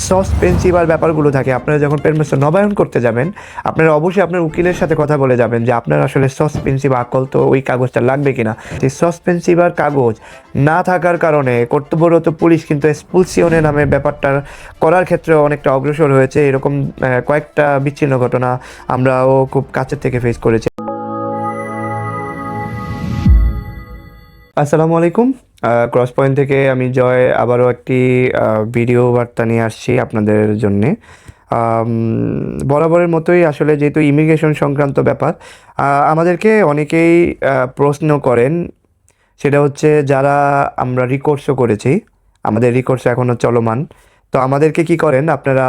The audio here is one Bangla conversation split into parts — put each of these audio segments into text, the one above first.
সাসপেন্সিভ ব্যাপারগুলো থাকে, আপনারা যখন পেরমিশন নবায়ন করতে যাবেন আপনারা অবশ্যই আপনার উকিলের সাথে কথা বলে যাবেন যে আপনার আসলে সাসপেন্সিভ আকল তো ওই কাগজটা লাগবে কিনা। সেই সাসপেন্সিভ কাগজ না থাকার কারণে কর্তব্যরত পুলিশ কিন্তু এক্সপুলসিওনে নামে ব্যাপারটা করার ক্ষেত্রে অনেকটা অগ্রসর হয়েছে। এরকম কয়েকটা বিচ্ছিন্ন ঘটনা আমরাও খুব কাছের থেকে ফেস করেছি। আসসালামু আলাইকুম, ক্রস পয়েন্ট থেকে আমি জয় আবারও একটি ভিডিও বার্তা নিয়ে আসছি আপনাদের জন্যে। বরাবরের মতোই আসলে যেহেতু ইমিগ্রেশন সংক্রান্ত ব্যাপার, আমাদেরকে অনেকেই প্রশ্ন করেন, সেটা হচ্ছে যারা আমরা রিকোর্সও করেছি, আমাদের রিকোর্স এখনও চলমান, তো আমাদেরকে কি করেন আপনারা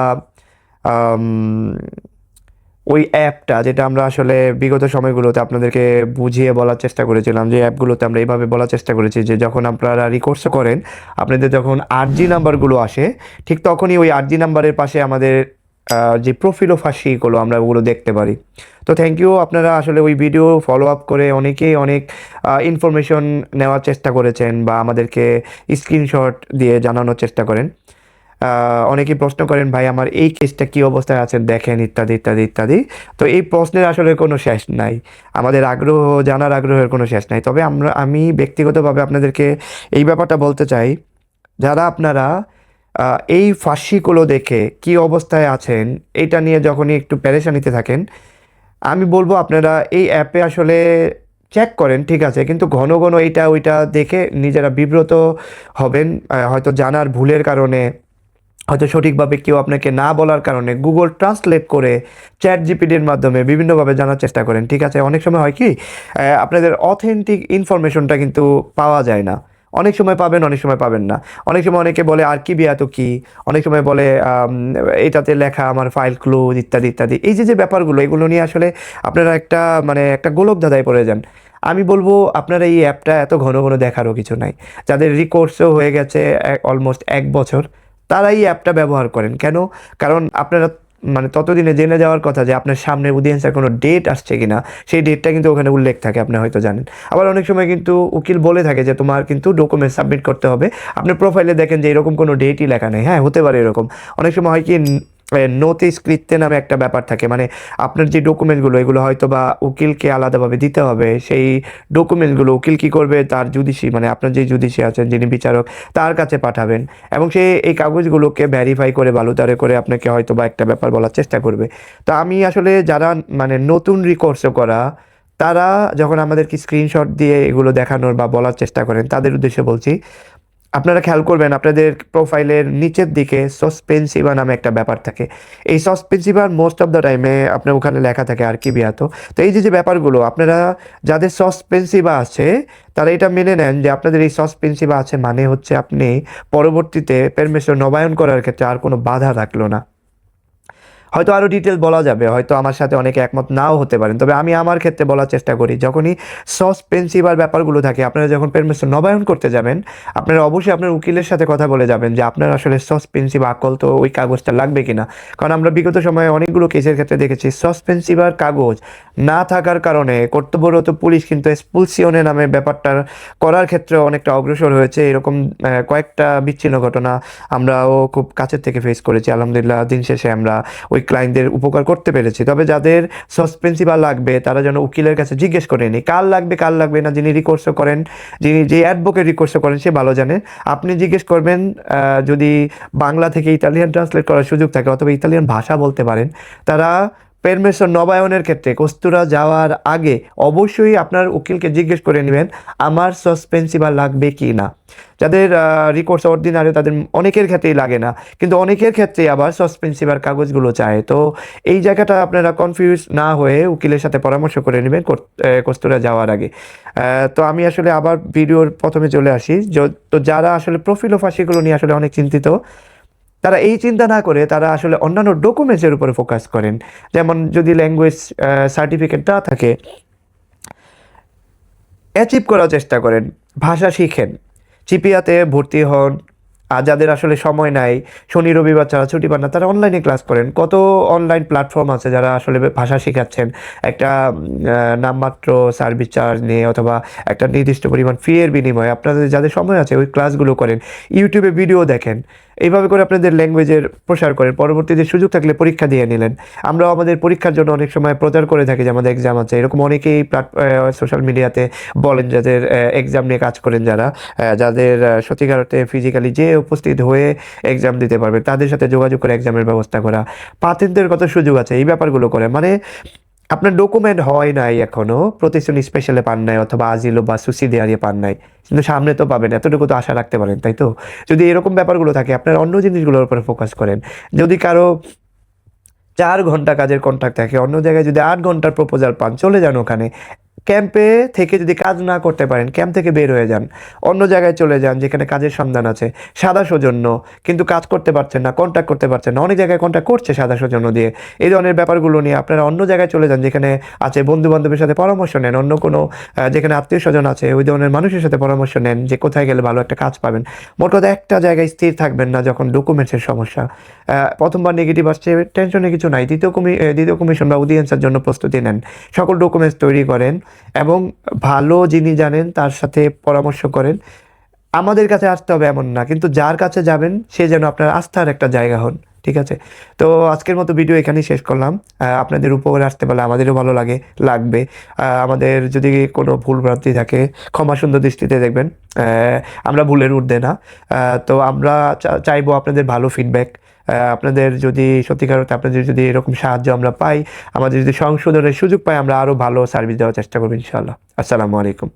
ওই অ্যাপটা যেটা আমরা আসলে বিগত সময়গুলোতে আপনাদেরকে বুঝিয়ে বলার চেষ্টা করেছিলাম, যে অ্যাপগুলোতে আমরা এইভাবে বলার চেষ্টা করেছি যে যখন আপনারা রিকোর্স করেন আপনাদের যখন আরজি নাম্বারগুলো আসে ঠিক তখনই ওই আরজি নাম্বারের পাশে আমাদের যে প্রোফাইল ফাঁসিগুলো আমরা ওগুলো দেখতে পারি। তো থ্যাংক ইউ, আপনারা আসলে ওই ভিডিও ফলো আপ করে অনেকেই অনেক ইনফরমেশন নেওয়ার চেষ্টা করেছেন বা আমাদেরকে স্ক্রিনশট দিয়ে জানানোর চেষ্টা করেন। অনেকেই প্রশ্ন করেন ভাই আমার এই কেসটা কী অবস্থায় আছে দেখেন, ইত্যাদি ইত্যাদি ইত্যাদি। তো এই প্রশ্নের আসলে কোনো শেষ নাই, আমাদের আগ্রহ জানার আগ্রহের কোনো শেষ নাই। তবে আমি ব্যক্তিগতভাবে আপনাদেরকে এই ব্যাপারটা বলতে চাই, যারা আপনারা এই ফাঁসিগুলো দেখে কি অবস্থায় আছেন এটা নিয়ে যখনই একটু পেরেশানিতে থাকেন, আমি বলবো আপনারা এই অ্যাপে আসলে চেক করেন, ঠিক আছে, কিন্তু ঘন ঘন এইটা ওইটা দেখে নিজেরা বিব্রত হবেন। হয়তো জানার ভুলের কারণে, হয়তো সঠিকভাবে কেউ আপনাকে না বলার কারণে গুগল ট্রান্সলেট করে চ্যাট জিপিটির মাধ্যমে বিভিন্নভাবে জানার চেষ্টা করেন, ঠিক আছে। অনেক সময় হয় কি আপনাদের অথেন্টিক ইনফরমেশনটা কিন্তু পাওয়া যায় না, অনেক সময় পাবেন অনেক সময় পাবেন না। অনেক সময় অনেকে বলে আর্কিভিয়া তো কি, অনেক সময় বলে এটাতে লেখা আমার ফাইল ক্লোজ ইত্যাদি ইত্যাদি। এই যে ব্যাপারগুলো এগুলো নিয়ে আসলে আপনারা একটা গোলক ধাঁধায় পড়ে যান। আমি বলবো আপনারা এই অ্যাপটা এত ঘন ঘন দেখারও কিছু নাই। যাদের রিকোর্সও হয়ে গেছে অলমোস্ট 1 বছর তারা এই অ্যাপটা ব্যবহার করেন কেন? কারণ আপনারা ততদিনে জেনে যাওয়ার কথা যে আপনার সামনে অডিয়েন্সের কোনো ডেট আসছে কিনা, সেই ডেটটা কিন্তু ওখানে উল্লেখ থাকে, আপনি হয়তো জানেন। আবার অনেক সময় কিন্তু উকিল বলে থাকে যে তোমার কিন্তু ডকুমেন্ট সাবমিট করতে হবে, আপনি প্রোফাইলে দেখেন যে এরকম কোনো ডেটই লেখা নেই। হ্যাঁ, হতে পারে এরকম। অনেক সময় হয় কি নোতে স্ক্রিপ্তে নামে একটা ব্যাপার থাকে, আপনার যে ডকুমেন্টগুলো এগুলো হয়তো বা উকিলকে আলাদাভাবে দিতে হবে। সেই ডকুমেন্টগুলো উকিল কী করবে, তার জুডিশি আপনার যে জুডিশি আছেন যিনি বিচারক তার কাছে পাঠাবেন, এবং সে এই কাগজগুলোকে ভ্যারিফাই করে বালুতারে করে আপনাকে হয়তো বা একটা ব্যাপার বলার চেষ্টা করবে। তো আমি আসলে যারা নতুন রিকোর্সও করা তারা যখন আমাদেরকে স্ক্রিনশট দিয়ে এগুলো দেখানোর বা বলার চেষ্টা করেন তাদের উদ্দেশ্যে বলছি, আপনারা খেয়াল করবেন আপনাদের প্রোফাইলের নিচের দিকে সাসপেন্সিভা নামে একটা ব্যাপার থাকে। এই সাসপেন্সিভার মোস্ট অফ দ্য টাইমে আপনার ওখানে লেখা থাকে আর্কিভিয়া। তো এই যে ব্যাপারগুলো আপনারা যাদের সাসপেন্সিভা আছে তারা এটা মেনে নেন যে আপনাদের এই সাসপেন্সিভা আছে মানে হচ্ছে আপনি পরবর্তীতে পারমিশন নবায়ন করার ক্ষেত্রে আর কোনো বাধা থাকলো না। হয়তো আরও ডিটেল বলা যাবে, হয়তো আমার সাথে অনেকে একমত নাও হতে পারেন, তবে আমি আমার ক্ষেত্রে বলার চেষ্টা করি, যখনই সাসপেন্সিভ ব্যাপারগুলো থাকে আপনারা যখন পারমিশন নবায়ন করতে যাবেন আপনারা অবশ্যই আপনার উকিলের সাথে কথা বলে যাবেন যে আপনার আসলে সাসপেন্সিভ আকল তো ওই কাগজটা লাগবে কিনা। কারণ আমরা বিগত সময়ে অনেকগুলো কেসের ক্ষেত্রে দেখেছি সাসপেন্সিভ কাগজ না থাকার কারণে কর্তব্যরত পুলিশ কিন্তু এক্সপুলসিওনে নামে ব্যাপারটা করার ক্ষেত্রে অনেকটা অগ্রসর হয়েছে। এরকম কয়েকটা বিচ্ছিন্ন ঘটনা আমরাও খুব কাছের থেকে ফেস করেছি। আলহামদুলিল্লাহ দিন শেষে আমরা ওই ক্লায়েন্টদের উপকার করতে পেরেছি। তবে যাদের সাসপেন্সিভ লাগবে তারা যেন উকিলের কাছে জিজ্ঞেস করে নি কার লাগবে না। যিনি রিকোর্সও করেন, যে অ্যাডভোকেট রিকোর্সও করেন সে ভালো জানে। আপনি জিজ্ঞেস করবেন, যদি বাংলা থেকে ইতালিয়ান ট্রান্সলেট করার সুযোগ থাকে অথবা ইতালিয়ান ভাষা বলতে পারেন, তারা পারমিশন নবায়নের ক্ষেত্রে কস্তুরা যাওয়ার আগে অবশ্যই আপনার উকিলকে জিজ্ঞেস করে নেবেন আমার সাসপেন্সিভ লাগবে কি না। যাদের রিকোর্স অর্ডিনারি তাদের অনেকের ক্ষেত্রেই লাগে না, কিন্তু অনেকের ক্ষেত্রেই আবার সাসপেন্সিভ কাগজগুলো চায়। তো এই জায়গাটা আপনারা কনফিউজ না হয়ে উকিলের সাথে পরামর্শ করে নেবেন কস্তুরা যাওয়ার আগে। তো আমি আসলে আবার ভিডিওর প্রথমে চলে আসি। তো যারা আসলে প্রোফাইল ফাঁসিগুলো নিয়ে আসলে অনেক চিন্তিত, তারা এই চিন্তা না করে তারা আসলে অন্যান্য ডকুমেন্টসের উপরে ফোকাস করেন। যেমন যদি ল্যাঙ্গুয়েজ সার্টিফিকেট না থাকে অ্যাচিভ করার চেষ্টা করেন, ভাষা শিখেন, চিপিয়াতে ভর্তি হন। আর যাদের আসলে সময় নাই, শনি রবিবার ছাড়া ছুটি পান না, তারা অনলাইনে ক্লাস করেন। কত অনলাইন প্ল্যাটফর্ম আছে যারা আসলে ভাষা শেখাচ্ছেন একটা নামমাত্র সার্ভিস চার্জ নিয়ে অথবা একটা নির্দিষ্ট পরিমাণ ফি এর বিনিময়ে। আপনাদের যাদের সময় আছে ওই ক্লাসগুলো করেন, ইউটিউবে ভিডিও দেখেন। এইভাবে করে আপনাদের ল্যাঙ্গুয়েজের প্রসার করেন, পরবর্তীতে সুযোগ থাকলে পরীক্ষা দিয়ে নিলেন। আমরাও আমাদের পরীক্ষার জন্য অনেক সময় প্রচার করে থাকি যে আমাদের এক্সাম আছে, এরকম অনেকেই সোশ্যাল মিডিয়াতে বলেন যাদের এক্সাম নিয়ে কাজ করেন, যাদের সত্যিকার অর্থে ফিজিক্যালি যে উপস্থিত হয়ে এক্সাম দিতে পারবে তাদের সাথে যোগাযোগ করে এক্সামের ব্যবস্থা করা, পাতেন্টের কত সুযোগ আছে, এই ব্যাপারগুলো করে মানে আপনার ডকুমেন্ট হয় নাই এখনো, প্রতিষ্ঠান স্পেশালে পান নাই অথবা আজিলো বা সুসিডিয়ারি পান নাই, কিন্তু সামনে তো পাবেন, এতটুকু তো আশা রাখতে পারেন, তাই তো? যদি এরকম ব্যাপারগুলো থাকে আপনার অন্য জিনিসগুলোর উপরে ফোকাস করেন। যদি কারো 4 ঘন্টা কাজের কন্ট্রাক্ট থাকে, অন্য জায়গায় যদি 8 ঘন্টার প্রপোজাল পান, চলে যান ওখানে। ক্যাম্পে থেকে যদি কাজ না করতে পারেন, ক্যাম্প থেকে বের হয়ে যান, অন্য জায়গায় চলে যান যেখানে কাজের সন্ধান আছে, সাদা সৌজন্য, কিন্তু কাজ করতে পারছেন না, কন্ট্যাক্ট করতে পারছেন না, অনেক জায়গায় কন্ট্যাক্ট করছে সাদা সৌজন্য দিয়ে। এই ধরনের ব্যাপারগুলো নিয়ে আপনারা অন্য জায়গায় চলে যান যেখানে আছে বন্ধু বান্ধবের সাথে পরামর্শ নেন, অন্য কোনো যেখানে আত্মীয় স্বজন আছে ওই ধরনের মানুষের সাথে পরামর্শ নেন যে কোথায় গেলে ভালো একটা কাজ পাবেন। মোট কথা একটা জায়গায় স্থির থাকবেন না যখন ডকুমেন্টসের সমস্যা। প্রথমবার নেগেটিভ আসছে, টেনশনে কিছু নাই, দ্বিতীয় কমিশন বা অডিয়েন্সের জন্য প্রস্তুতি নেন, সকল ডকুমেন্টস তৈরি করেন এবং ভালো যিনি জানেন তার সাথে পরামর্শ করেন। আমাদের কাছে আসতে হবে এমন না, কিন্তু যার কাছে যাবেন সে যেন আপনার আস্থার একটা জায়গা হন। ঠিক আছে, তো আজকের মতো ভিডিও এখানেই শেষ করলাম। আপনাদের উপকারে আসতে পারলে আমাদেরও ভালো লাগবে। আমাদের যদি কোনো ভুল ভ্রান্তি থাকে ক্ষমা সুন্দর দৃষ্টিতে দেখবেন, আমরা ভুলের ঊর্ধ্বে না। তো আমরা চাইবো আপনাদের ভালো ফিডব্যাক। আপনাদের যদি সত্যিকার অর্থে আপনাদের যদি এরকম সাহায্য আমরা পাই, আমাদের যদি সংশোধনের সুযোগ পাই, আমরা আরও ভালো সার্ভিস দেওয়ার চেষ্টা করবো ইনশাআল্লাহ। আসসালামু আলাইকুম।